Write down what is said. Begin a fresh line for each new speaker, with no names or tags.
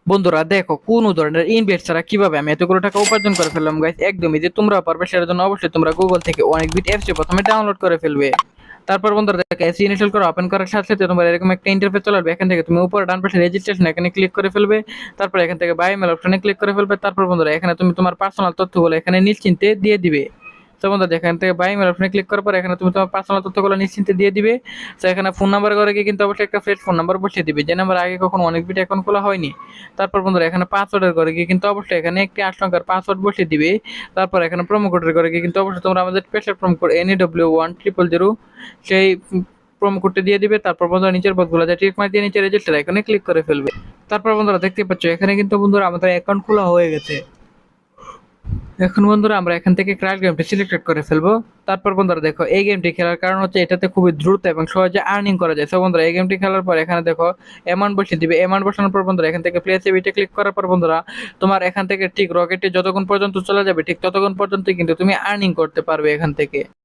বন্ধুরা দেখো কোন ধরনের ইনভেস্ট ছাড়া কিভাবে আমি এতগুলো টাকা উপার্জন করে ফেললাম গাইস, একদমই যে তোমরা পারবে সেটার জন্য অবশ্যই তোমরা গুগল থেকে অনেক বিট অ্যাপস প্রথমে ডাউনলোড করে ফেলবে। তারপর বন্ধুরা দেখো এসি ইনস্টল করে ওপেন করার সাথে সাথে তোমার এরকম একটা ইন্টারফেস চলে আসবে। এখান থেকে তুমি উপরে ডান পাশে রেজিস্ট্রেশন এখানে ক্লিক করে ফেলবে। তারপর এখান থেকে বাই মেল অপশনে ক্লিক করে ফেলবে। তারপর বন্ধুরা এখানে তুমি তোমার পার্সোনাল তথ্যগুলো এখানে নিশ্চিন্তে দিয়ে দিবে। তো বন্ধুরা এখান থেকে বাই মেল অপশনে ক্লিক করার পর এখানে তুমি তোমার পার্সোনাল তথ্যগুলো নিশ্চিন্তে দিয়ে দিবে। তো এখানে ফোন নাম্বার করে গিয়ে কিন্তু অবশ্যই একটা ফ্রেশ ফোন নাম্বার বসিয়ে দিবে, যে নাম্বার আগে কখনো অনেক বিট অ্যাকাউন্ট খোলা হয়নি। তারপর বন্ধুরা এখানে পাসওয়ার্ডের ঘরে গিয়ে কিন্তু অবশ্যই এখানে একটি 8 সংখ্যার পাসওয়ার্ড বসিয়ে দিবে। তারপর এখানে প্রোমো কোডের ঘরে গিয়ে কিন্তু অবশ্যই তোমরা আমাদের স্পেশাল প্রোমো কোড NEW1000 সেই প্রোমো কোডটা দিয়ে দিবে। তারপর বন্ধুরা নিচের বক্সগুলো যে টিক মার্ক দিয়ে নিচে রেজিস্টার আইকনে ক্লিক করে ফেলবে। তারপর বন্ধুরা দেখতে পাচ্ছ এখানে কিন্তু বন্ধুরা আমাদের অ্যাকাউন্ট খোলা হয়ে গেছে। এখন বন্ধুরা আমরা এখান থেকে ক্র্যাশ গেমটি সিলেক্টেড করে ফেলবো। তারপর বন্ধুরা দেখো এই গেমটি খেলার কারণ হচ্ছে এটাতে খুবই দ্রুত এবং সহজে আর্নিং করা যায়। সো বন্ধুরা এই গেমটি খেলার পর এখানে দেখো অ্যামাউন্ট বসিয়ে দিবে। অ্যামাউন্ট বসানোর পর বন্ধুরা এখান থেকে প্লে সেভিতে ক্লিক করার পর বন্ধুরা তোমার এখান থেকে ঠিক রকেটে যতক্ষণ পর্যন্ত চলে যাবে ঠিক ততক্ষণ পর্যন্ত কিন্তু তুমি আর্নিং করতে পারবে এখান থেকে।